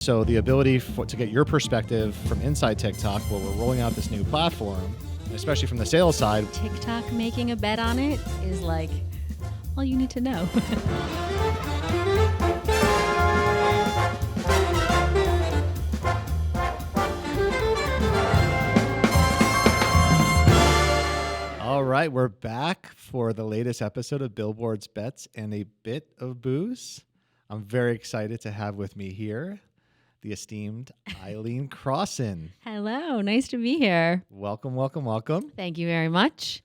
So the ability to get your perspective from inside TikTok, where we're rolling out this new platform, especially from the sales side. TikTok making a bet on it is like all you need to know. All right, we're back for the latest episode of Billboards, Bets, and a Bit of Booze. I'm very excited to have with me here the esteemed Eileen Crossan. Hello, nice to be here. Welcome, welcome, welcome. Thank you very much.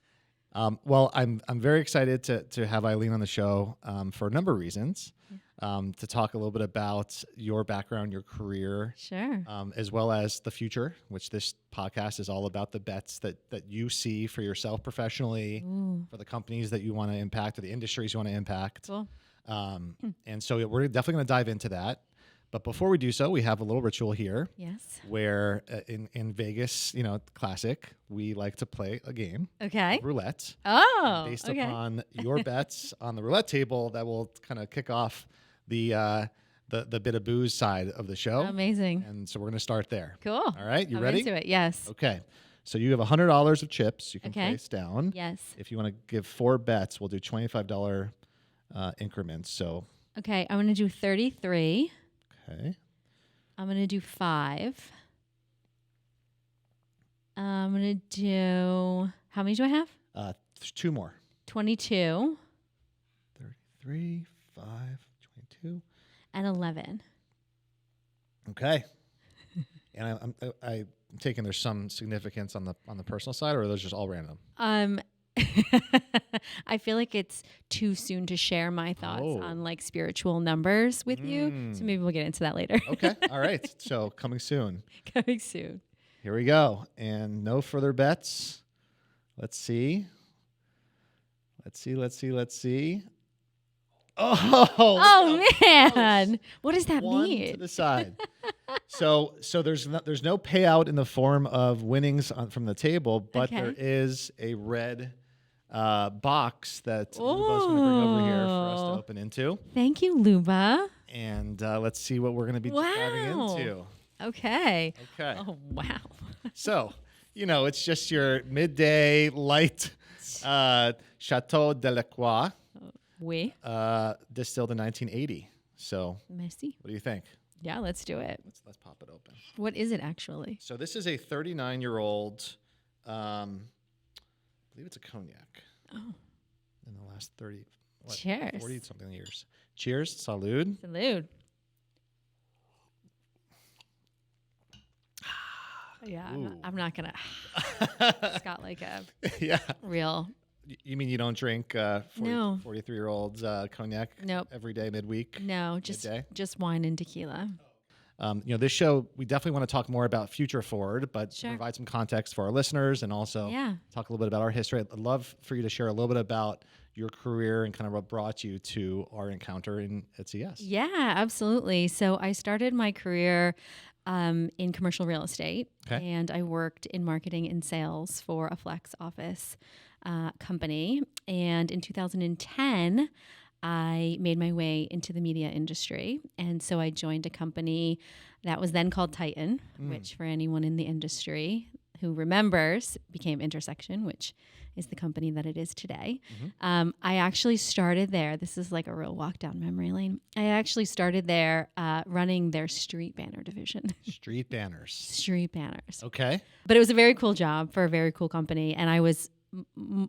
Well, I'm very excited to have Eileen on the show for a number of reasons. To talk a little bit about your background, your career, Sure. As well as the future, which this podcast is all about the bets that you see for yourself professionally, for the companies that you want to impact, or the industries you want to impact. Cool. And so we're definitely going to dive into that. But before we do so, we have a little ritual here. Yes. Where in Vegas, classic, we like to play a game. Okay. Roulette. Oh, based okay. upon your bets on the roulette table, that will kind of kick off the bit of booze side of the show. Amazing. And so we're going to start there. Cool. All right. You I'm ready? into it. Yes. Okay. So you have $100 of chips. You can Okay. place down. Yes. If you want to give 4 bets, we'll do $25 increments. So. Okay. I'm going to do 33. Okay. I'm going to do 5. I'm going to do, how many do I have? 2 more. 22. 33, 5, 22. And 11. Okay. And I'm taking there's some significance on the personal side, or are those just all random? I feel like it's too soon to share my thoughts Oh. on like spiritual numbers with you. So maybe we'll get into that later. Okay. All right. So coming soon. Coming soon. Here we go. And no further bets. Let's see. Let's see. Oh man. What does that One mean? to the side. So there's no payout in the form of winnings from the table, but Okay. there is a red box that Luba's going to bring over here for us to Oh. open into. Thank you, Luba. And let's see what we're going to be diving into. Okay. Okay. Oh wow. So, it's just your midday light Chateau de la Croix, Oui. distilled in 1980. So, Merci. what do you think? Yeah, let's do it. Let's pop it open. What is it actually? So this is a 39-year-old, I believe it's a cognac. Oh. In the last 30, Cheers. 40-something years. Cheers. Salud. Salute. Yeah, I'm not gonna. It's got like a Yeah. real. You mean you don't drink No. 43-year-olds cognac Nope. every day midweek? No, Midday? just wine and tequila. This show, we definitely want to talk more about future forward, but Sure. provide some context for our listeners and also talk a little bit about our history. I'd love for you to share a little bit about your career and kind of what brought you to our encounter at CS. Yeah, absolutely. So I started my career in commercial real estate, and I worked in marketing and sales for a flex office company. And in 2010, I made my way into the media industry. And so I joined a company that was then called Titan, which for anyone in the industry who remembers became Intersection, which is the company that it is today. I actually started there. This is like a real walk down memory lane. I actually started there running their street banner division. Street banners. Street banners. Okay. But it was a very cool job for a very cool company. And I was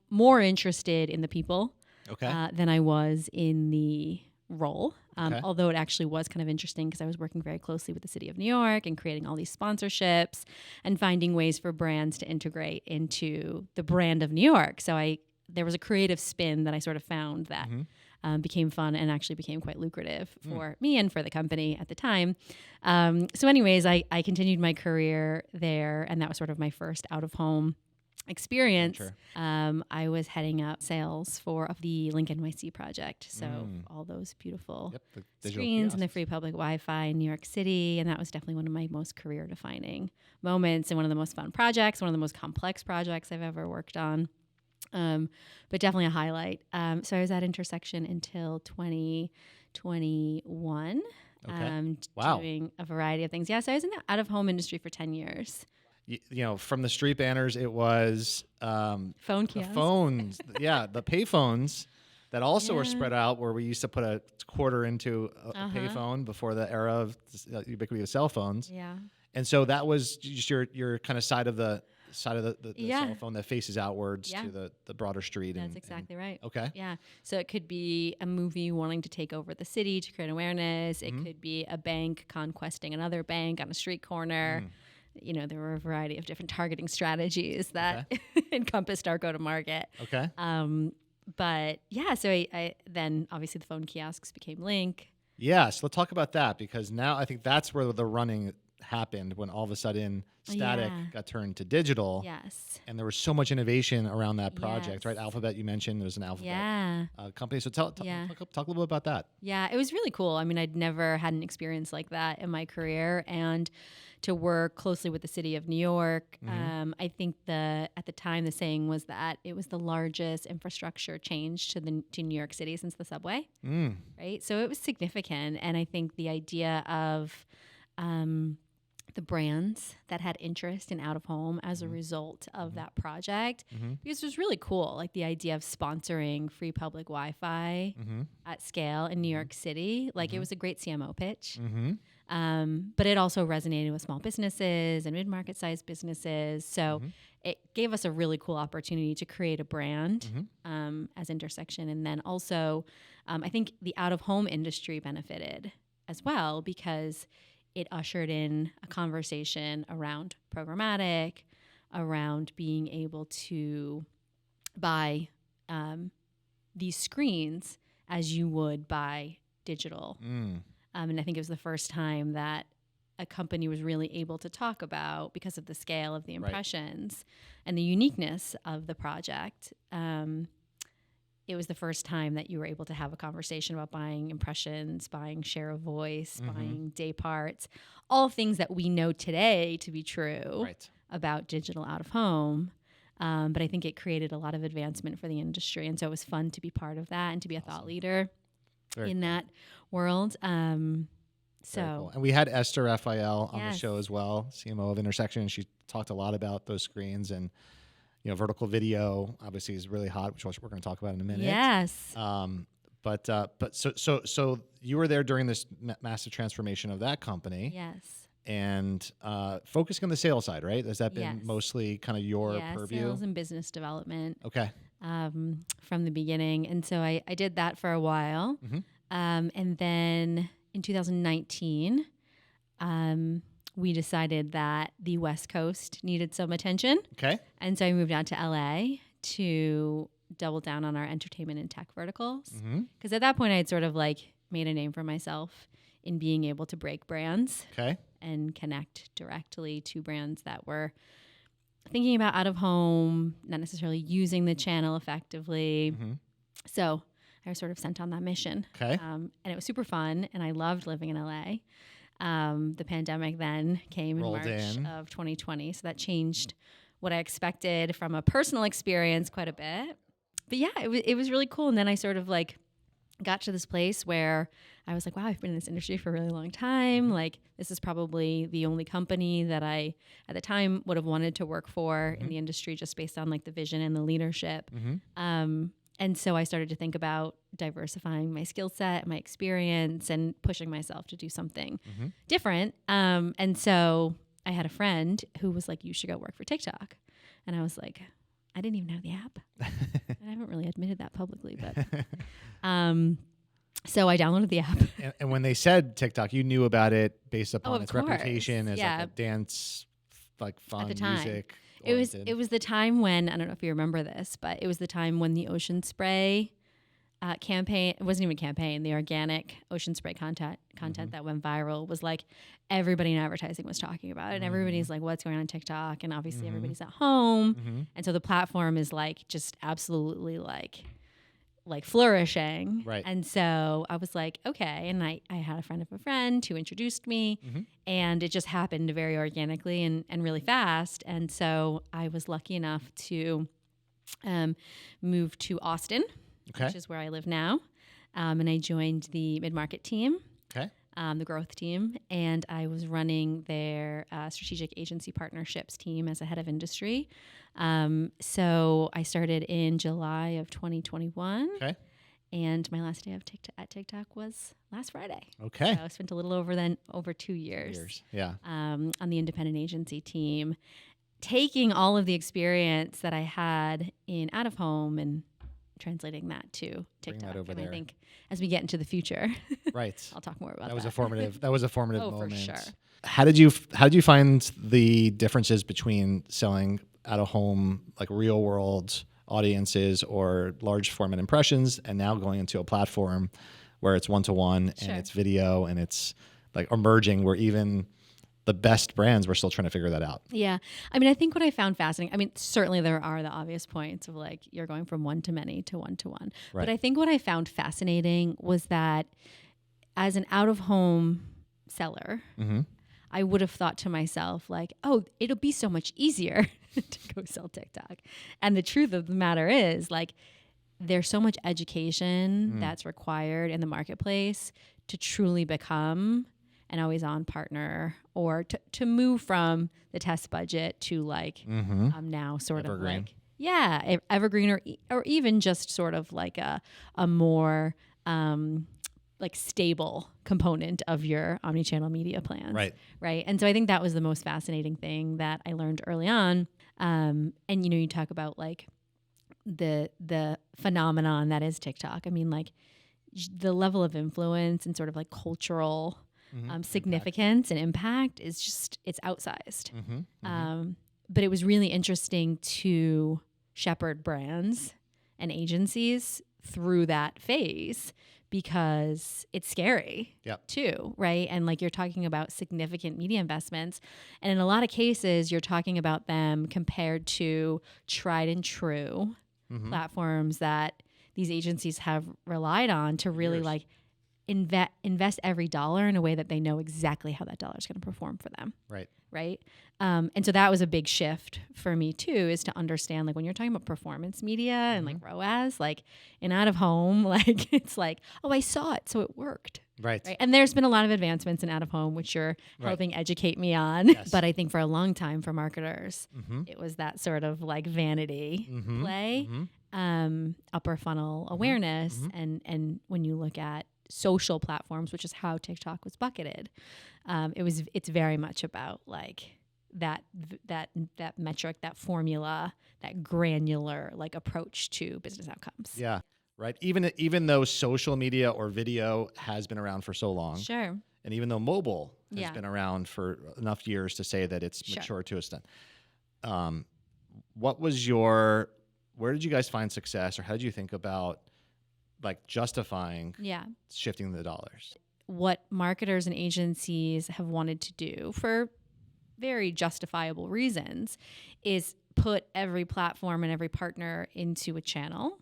more interested in the people than I was in the role. Although it actually was kind of interesting because I was working very closely with the city of New York and creating all these sponsorships and finding ways for brands to integrate into the brand of New York. So there was a creative spin that I sort of found that became fun and actually became quite lucrative for me and for the company at the time. So anyways, I continued my career there, and that was sort of my first out-of-home experience. Sure. I was heading up sales for the Link NYC project. So all those beautiful the screens and the free public Wi-Fi in New York City. And that was definitely one of my most career defining moments and one of the most fun projects, one of the most complex projects I've ever worked on. But definitely a highlight. So I was at Intersection until 2021. Okay. Wow. doing a variety of things. Yeah, so I was in the out-of-home industry for 10 years. From the street banners, it was Phone the kiosks. phones, the pay phones that also were Yeah. spread out, where we used to put a quarter into a pay Uh-huh. phone before the era of ubiquity of cell phones. Yeah. And so that was just your kind of side of the Yeah. cell phone that faces outwards Yeah. to the broader street. That's exactly right. Okay. Yeah. So it could be a movie wanting to take over the city to create awareness. It could be a bank conquesting another bank on a street corner. There were a variety of different targeting strategies that encompassed our go-to-market. Okay. But yeah, so I then obviously the phone kiosks became Link. Yeah, so let's talk about that, because now I think that's where the running happened, when all of a sudden static got turned to digital. Yes. And there was so much innovation around that project, Yes. right? Alphabet, you mentioned, there was an Alphabet company. So talk a little bit about that. Yeah, it was really cool. I mean, I'd never had an experience like that in my career, and to work closely with the city of New York. I think at the time the saying was that it was the largest infrastructure change to New York City since the subway, right? So it was significant, and I think the idea of the brands that had interest in out of home as a result of that project, because it was really cool, like the idea of sponsoring free public Wi-Fi at scale in New York City. Like it was a great CMO pitch. But it also resonated with small businesses and mid-market sized businesses. So it gave us a really cool opportunity to create a brand as Intersection. And then also, I think the out-of-home industry benefited as well, because it ushered in a conversation around programmatic, around being able to buy these screens as you would buy digital. And I think it was the first time that a company was really able to talk about, because of the scale of the impressions and the uniqueness of the project, it was the first time that you were able to have a conversation about buying impressions, buying share of voice, buying day parts, all things that we know today to be true about digital out of home. But I think it created a lot of advancement for the industry. And so it was fun to be part of that and to be a thought leader in that world. Cool. And we had Esther Raphael on the show as well, CMO of Intersection, and she talked a lot about those screens. And vertical video obviously is really hot, which we're going to talk about in a minute. Yes. But so you were there during this massive transformation of that company. Yes. And focusing on the sales side, right? Has that been mostly kind of your purview? Sales and business development. Okay. From the beginning. And so I did that for a while. And then in 2019, we decided that the West Coast needed some attention. Okay. And so I moved out to LA to double down on our entertainment and tech verticals. Because at that point, I had sort of like made a name for myself in being able to break brands and connect directly to brands that were thinking about out of home, not necessarily using the channel effectively. So I was sort of sent on that mission. And it was super fun, and I loved living in LA. The pandemic then came in March of 2020, so that changed what I expected from a personal experience quite a bit. But yeah, it was really cool. And then I sort of like got to this place where I was like, wow, I've been in this industry for a really long time. Like, this is probably the only company that I, at the time, would have wanted to work for in the industry, just based on like the vision and the leadership. And so I started to think about diversifying my skill set, my experience, and pushing myself to do something different. And so I had a friend who was like, you should go work for TikTok. And I was like, I didn't even have the app. I haven't really admitted that publicly, but so I downloaded the app. And when they said TikTok, you knew about it based upon its course. reputation as like a dance, like fun At the time. music. It was the time when, I don't know if you remember this, but it was the time when the Ocean Spray campaign, it wasn't even a campaign, the organic Ocean Spray content that went viral was like everybody in advertising was talking about it. And everybody's like, what's going on TikTok? And obviously everybody's at home. And so the platform is like just absolutely like flourishing. Right. And so I was like, okay. And I had a friend of a friend who introduced me, and it just happened very organically and really fast. And so I was lucky enough to move to Austin, which is where I live now. And I joined the mid-market team. Okay. the growth team, and I was running their strategic agency partnerships team as a head of industry. So I started in July of 2021. Okay. And my last day at TikTok was last Friday. Okay. So I spent a little over 2 years. Yeah. On the independent agency team, taking all of the experience that I had in out of home and translating that to TikTok. Bring that over there. I think as we get into the future, Right. I'll talk more about that. That was a formative. That was a formative Oh, moment. for sure. How did you find the differences between selling out of home, like real world audiences or large format impressions, and now going into a platform where it's one-to-one and it's video and it's like emerging, where even the best brands were still trying to figure that out? Yeah. I mean, I think what I found fascinating, I mean, certainly there are the obvious points of like you're going from one to many to one-to-one. Right. But I think what I found fascinating was that as an out-of-home seller, I would have thought to myself like, oh, it'll be so much easier to go sell TikTok. And the truth of the matter is like, there's so much education that's required in the marketplace to truly become an always on partner, or to move from the test budget to like now sort evergreen. of like, evergreen, or even just sort of like a more like stable component of your omnichannel media plans. Right. And so I think that was the most fascinating thing that I learned early on. And, you know, you talk about like the phenomenon that is TikTok. I mean, like the level of influence and sort of like cultural significance and impact is just, it's outsized. But it was really interesting to shepherd brands and agencies through that phase, because it's scary too, right? And like you're talking about significant media investments. And in a lot of cases, you're talking about them compared to tried and true platforms that these agencies have relied on to really like invest every dollar in a way that they know exactly how that dollar is going to perform for them. Right. And so that was a big shift for me too, is to understand like when you're talking about performance media and like ROAS, like in out of home, like it's like, oh, I saw it, so it worked. Right. And there's been a lot of advancements in out of home, which you're helping educate me on. But I think for a long time for marketers, it was that sort of like vanity play, upper funnel awareness. And when you look at social platforms, which is how TikTok was bucketed, it's very much about like that metric, that formula, that granular like approach to business outcomes. Yeah. Right. Even though social media or video has been around for so long. Sure. And even though mobile has been around for enough years to say that it's mature to a extent. Where did you guys find success, or how did you think about like justifying shifting the dollars? What marketers and agencies have wanted to do for very justifiable reasons is put every platform and every partner into a channel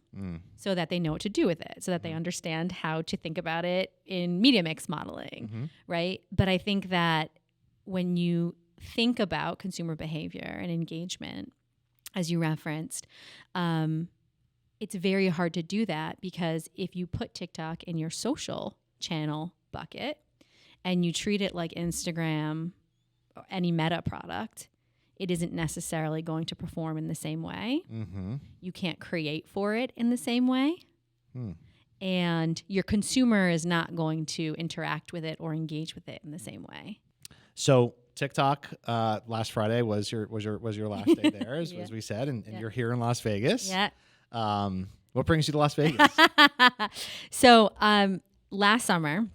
so that they know what to do with it, so that they understand how to think about it in media mix modeling, right? But I think that when you think about consumer behavior and engagement, as you referenced, it's very hard to do that, because if you put TikTok in your social channel bucket and you treat it like Instagram or any Meta product, it isn't necessarily going to perform in the same way. You can't create for it in the same way. And your consumer is not going to interact with it or engage with it in the same way. So TikTok last Friday was your last day there, as we said, and you're here in Las Vegas. Yeah. What brings you to Las Vegas? So last summer,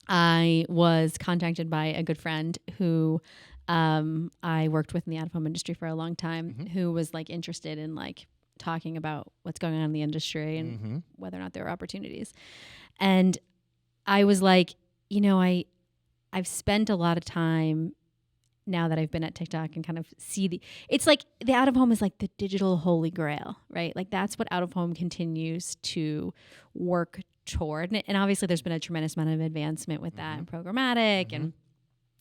I was contacted by a good friend who I worked with in the out-of-home industry for a long time, who was like interested in like talking about what's going on in the industry and whether or not there are opportunities. And I was like, you know, I've spent a lot of time now that I've been at TikTok and kind of it's like the out of home is like the digital holy grail, right? Like that's what out of home continues to work toward. And obviously there's been a tremendous amount of advancement with that and programmatic and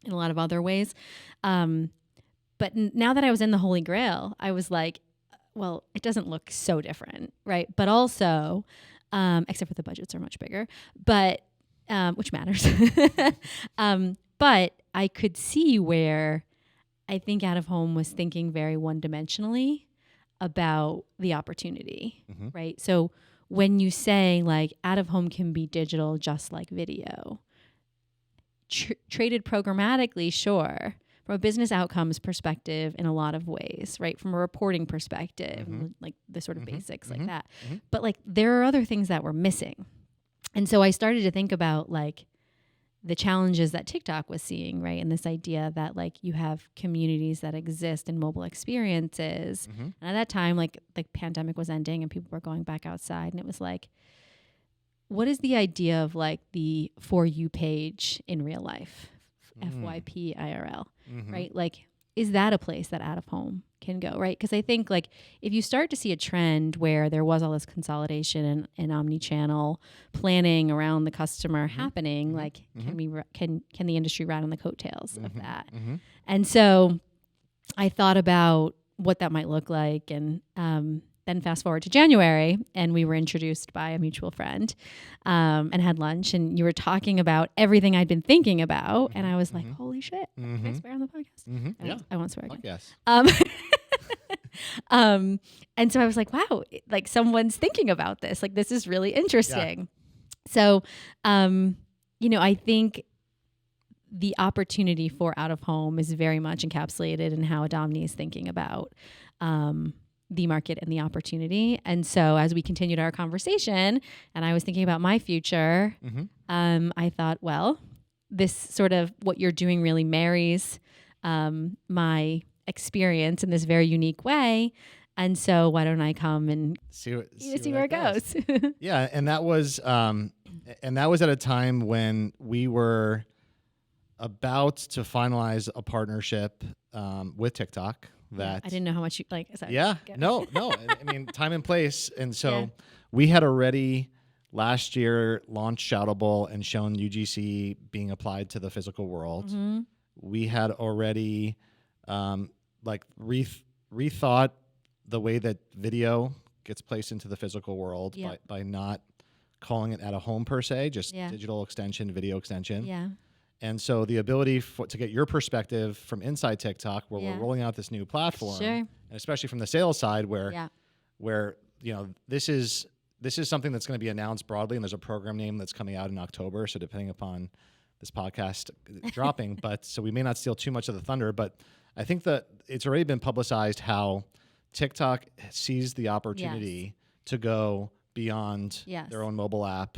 in a lot of other ways. But now that I was in the holy grail, I was like, well, it doesn't look so different, right? But also, except for the budgets are much bigger, but which matters. But I could see where I think out of home was thinking very one-dimensionally about the opportunity, right? So when you say like out of home can be digital just like video, traded programmatically, sure. From a business outcomes perspective in a lot of ways, right? From a reporting perspective, like the sort of basics like that. But like there are other things that were missing. And so I started to think about like the challenges that TikTok was seeing, right? And this idea that like you have communities that exist in mobile experiences. And at that time, like the pandemic was ending and people were going back outside. And it was like, what is the idea of like the For You page in real life? FYP IRL, right? Like, is that a place that out of home can go, right? Because I think like if you start to see a trend where there was all this consolidation and omni-channel planning around the customer happening, like can the industry ride on the coattails of that? And so I thought about what that might look like, and then fast forward to January, and we were introduced by a mutual friend and had lunch, and you were talking about everything I'd been thinking about, and I was like, holy shit, can I swear on the podcast? I won't swear again. Yes. And so I was like, wow, like someone's thinking about this. Like, this is really interesting. Yeah. So, I think the opportunity for out of home is very much encapsulated in how Adomni is thinking about the market and the opportunity. And so as we continued our conversation and I was thinking about my future, I thought, well, this sort of what you're doing really marries my experience in this very unique way. And so why don't I come and see where it goes? Yeah. And that was at a time when we were about to finalize a partnership with TikTok. That I didn't know how much you like. Sorry, no. I mean, time and place. And so we had already last year launched Shoutable and shown UGC being applied to the physical world. We had already rethought the way that video gets placed into the physical world by not calling it at a home per se, just digital extension, video extension. Yeah. And so the ability to get your perspective from inside TikTok, where we're rolling out this new platform, and especially from the sales side, where this is something that's going to be announced broadly, and there's a program name that's coming out in October. So depending upon this podcast dropping, but so we may not steal too much of the thunder, but I think that it's already been publicized how TikTok sees the opportunity to go beyond their own mobile app.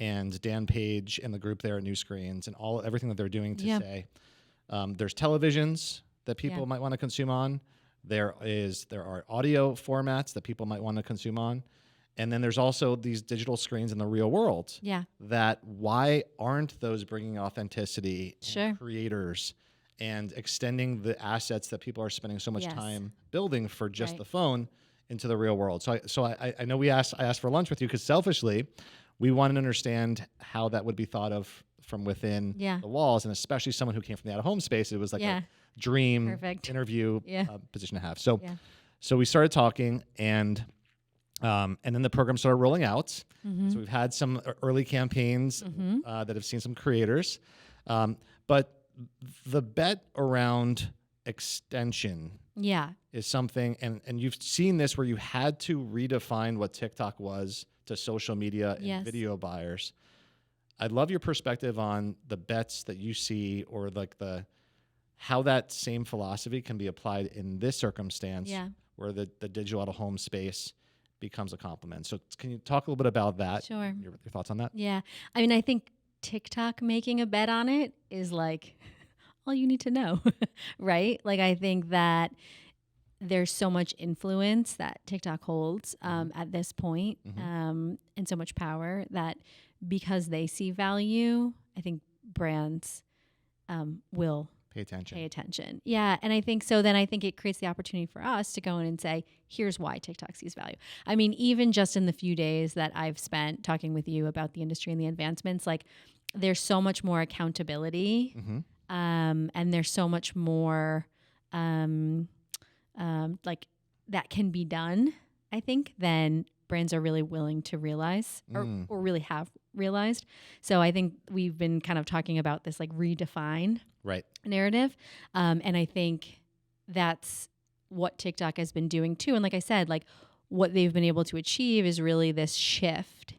And Dan Page and the group there at New Screens and everything that they're doing to say there's televisions that people might want to consume on. There are audio formats that people might want to consume on. And then there's also these digital screens in the real world. Yeah. That why aren't those bringing authenticity and creators and extending the assets that people are spending so much time building for just the phone into the real world? So I know I asked for lunch with you because selfishly, we wanted to understand how that would be thought of from within the walls, and especially someone who came from the out-of-home space. It was like a dream interview position to have. So we started talking, and then the program started rolling out. So we've had some early campaigns that have seen some creators. But the bet around extension is something, and you've seen this where you had to redefine what TikTok was to social media and video buyers. I'd love your perspective on the bets that you see, or like how that same philosophy can be applied in this circumstance where the digital out-of-home space becomes a complement. So can you talk a little bit about that? Sure. Your thoughts on that? Yeah. I mean, I think TikTok making a bet on it is like all you need to know, right? Like, I think that there's so much influence that TikTok holds at this point, and so much power that because they see value, I think brands will pay attention. Yeah. And I think so. Then I think it creates the opportunity for us to go in and say, here's why TikTok sees value. I mean, even just in the few days that I've spent talking with you about the industry and the advancements, like there's so much more accountability and there's so much more like that can be done, I think, than brands are really willing to realize or really have realized. So I think we've been kind of talking about this like redefine narrative. And I think that's what TikTok has been doing too. And like I said, like what they've been able to achieve is really this shift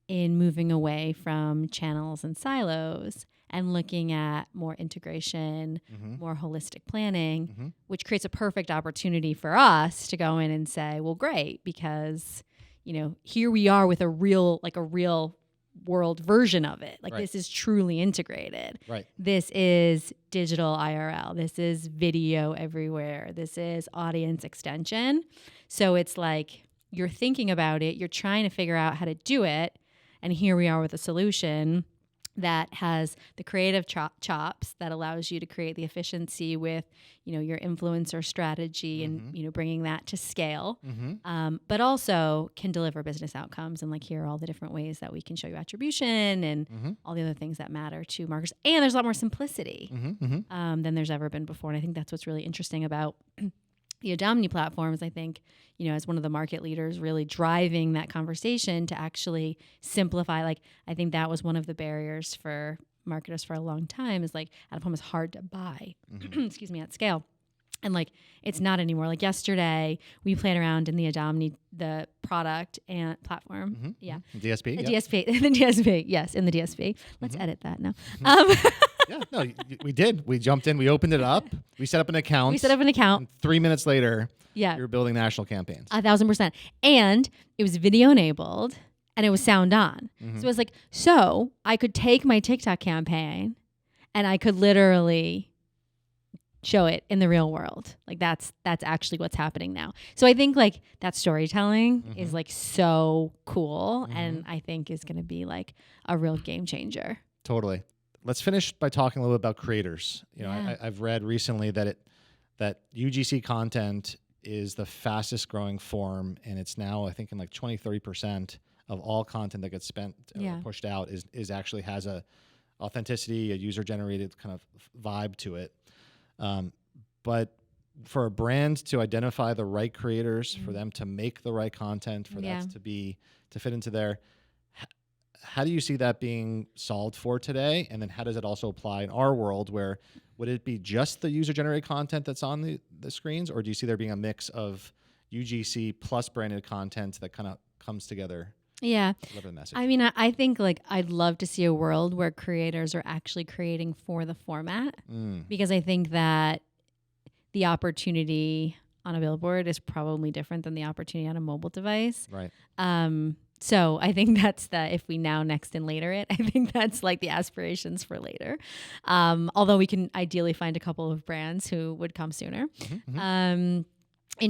in moving away from channels and silos and looking at more integration, more holistic planning, which creates a perfect opportunity for us to go in and say, well, great, because, you know, here we are with a real world version of it. Like this is truly integrated. This is digital IRL. This is video everywhere. This is audience extension. So it's like you're thinking about it, you're trying to figure out how to do it. And here we are with a solution that has the creative chops that allows you to create the efficiency with, you know, your influencer strategy and, you know, bringing that to scale, but also can deliver business outcomes. And like, here are all the different ways that we can show you attribution and all the other things that matter to marketers. And there's a lot more simplicity than there's ever been before. And I think that's what's really interesting about the Adomni platforms. I think, you know, as one of the market leaders, really driving that conversation to actually simplify. Like, I think that was one of the barriers for marketers for a long time, is like out of home is hard to buy, excuse me, at scale. And like, it's not anymore. Like yesterday we played around in the Adomni, the product and platform. DSP. The DSP, the DSP. Yes. In the DSP. Let's edit that now. Yeah, no, we did. We jumped in. We opened it up. We set up an account. And 3 minutes later, you were building national campaigns. 1,000%. And it was video enabled and it was sound on. So it was like, so I could take my TikTok campaign and I could literally show it in the real world. Like that's actually what's happening now. So I think like that storytelling is like so cool and I think is going to be like a real game changer. Totally. Let's finish by talking a little bit about creators. You know, I've read recently that UGC content is the fastest growing form, and it's now, I think, in like 20-30% of all content that gets spent or pushed out is actually has a authenticity, a user generated kind of vibe to it. But for a brand to identify the right creators, for them to make the right content, for that to fit into their, how do you see that being solved for today? And then how does it also apply in our world, where would it be just the user-generated content that's on the screens, or do you see there being a mix of UGC plus branded content that kind of comes together? Yeah. To deliver the message? I mean, I think like I'd love to see a world where creators are actually creating for the format, because I think that the opportunity on a billboard is probably different than the opportunity on a mobile device. Right. So I think that's if we now, next, and later it, I think that's like the aspirations for later. Although we can ideally find a couple of brands who would come sooner. In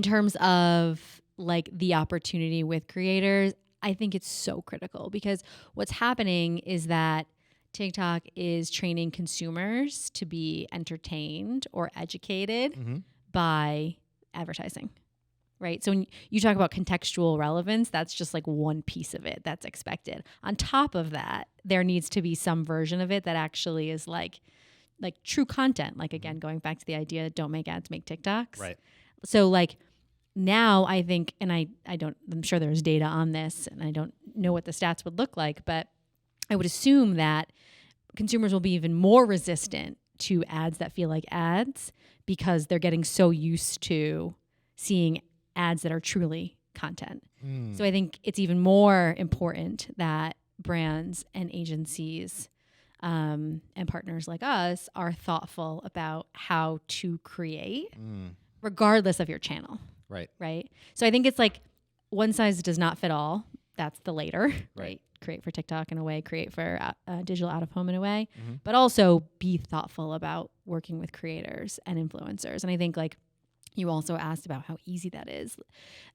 terms of like the opportunity with creators, I think it's so critical, because what's happening is that TikTok is training consumers to be entertained or educated by advertising. Right. So when you talk about contextual relevance, that's just like one piece of it that's expected. On top of that, there needs to be some version of it that actually is like true content. Like, again, going back to the idea, don't make ads, make TikToks. Right. So like now I think, and I'm sure there's data on this and I don't know what the stats would look like, but I would assume that consumers will be even more resistant to ads that feel like ads, because they're getting so used to seeing ads that are truly content. So I think it's even more important that brands and agencies and partners like us are thoughtful about how to create, regardless of your channel. Right. Right. So I think it's like one size does not fit all. That's the later, right? Create for TikTok in a way, create for digital out of home in a way, but also be thoughtful about working with creators and influencers. And I think like, you also asked about how easy that is.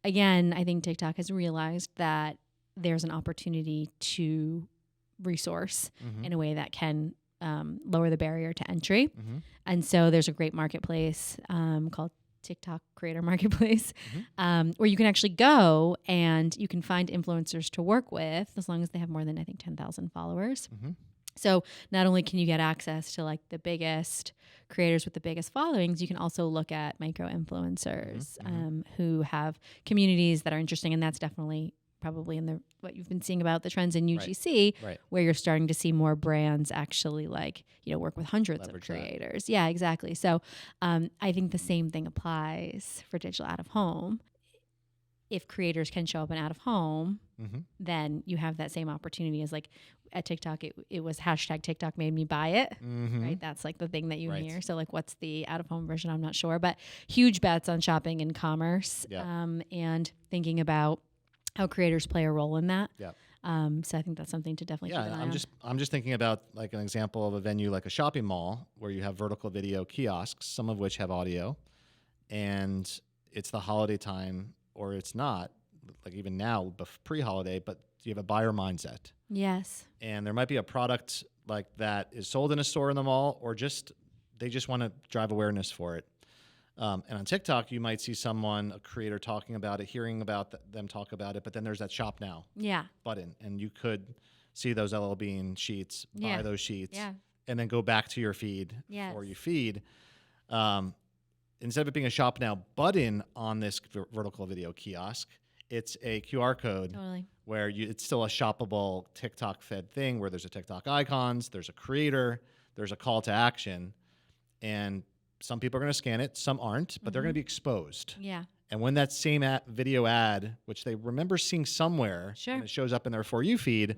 Again, I think TikTok has realized that there's an opportunity to resource in a way that can lower the barrier to entry. And so there's a great marketplace called TikTok Creator Marketplace, where you can actually go and you can find influencers to work with, as long as they have more than, I think, 10,000 followers. So not only can you get access to like the biggest creators with the biggest followings, you can also look at micro influencers who have communities that are interesting. And that's definitely probably in what you've been seeing about the trends in UGC, Right. where you're starting to see more brands actually work with hundreds Leverage of creators. Yeah, exactly. So I think the same thing applies for digital out of home. If creators can show up in out of home, then you have that same opportunity as at TikTok, it was hashtag TikTok made me buy it, right? That's the thing that you hear. So what's the out of home version? I'm not sure, but huge bets on shopping and commerce, and thinking about how creators play a role in that. Yeah. So I think that's something to definitely keep an eye on. I'm just thinking about an example of a venue like a shopping mall where you have vertical video kiosks, some of which have audio, and it's the holiday time, or it's not, even now, pre-holiday, but you have a buyer mindset. Yes. And there might be a product like that is sold in a store in the mall, or they just want to drive awareness for it. And on TikTok, you might see a creator talking about it, hearing about them talk about it, but then there's that shop now button, and you could see those LL Bean sheets, buy those sheets, and then go back to your feed or you feed. Instead of it being a shop now button on this vertical video kiosk, it's a QR code where it's still a shoppable TikTok fed thing where there's a TikTok icons, there's a creator, there's a call to action, and some people are going to scan it, some aren't, but they're going to be exposed. Yeah. And when that same video ad, which they remember seeing somewhere, and it shows up in their For You feed,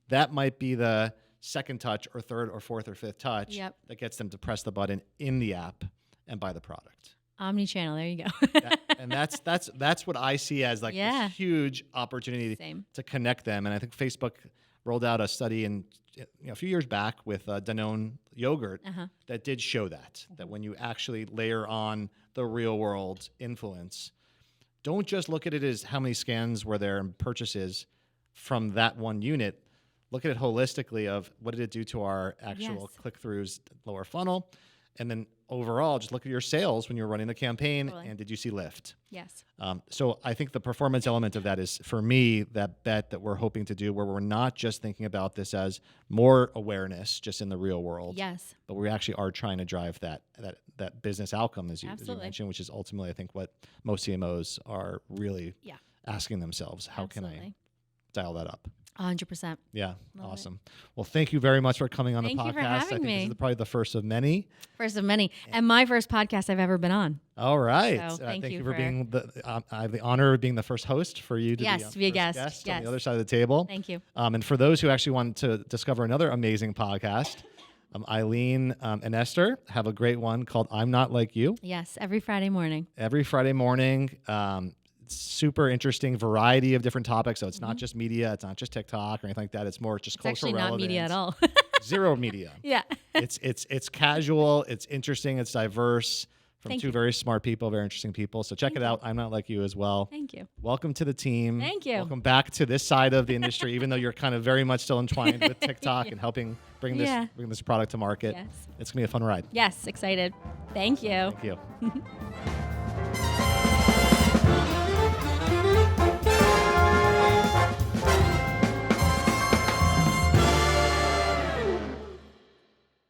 that might be the second touch or third or fourth or fifth touch that gets them to press the button in the app and buy the product. Omni-channel, there you go. And that's what I see as this huge opportunity to connect them. And I think Facebook rolled out a study a few years back with Danone yogurt that did show that when you actually layer on the real world influence, don't just look at it as how many scans were there and purchases from that one unit. Look at it holistically of what did it do to our actual click-throughs, lower funnel, and then overall, just look at your sales when you're running the campaign, and did you see lift? Yes. So I think the performance element of that is, for me, that bet that we're hoping to do, where we're not just thinking about this as more awareness just in the real world. Yes. But we actually are trying to drive that business outcome, as you mentioned, which is ultimately, I think, what most CMOs are really asking themselves. How can I dial that up? 100%. Yeah. Awesome. Well, thank you very much for coming on the podcast. Thank you for having me. This is probably the first of many. And my first podcast I've ever been on. All right. So thank you for being I have the honor of being the first host for you to be a guest on the other side of the table. Thank you. And for those who actually want to discover another amazing podcast, Eileen and Esther have a great one called I'm Not Like You. Yes, every Friday morning. Super interesting variety of different topics. So it's not just media, it's not just TikTok or anything like that. It's more just cultural relevance. Actually not media at all. Zero media. Yeah. It's casual, it's interesting, it's diverse from two very smart people, very interesting people. So check it out. I'm Not Like You as well. Thank you. Welcome to the team. Thank you. Welcome back to this side of the industry, even though you're kind of very much still entwined with TikTok and helping bring this product to market. Yes. It's gonna be a fun ride. Yes, excited. Thank you. Thank you.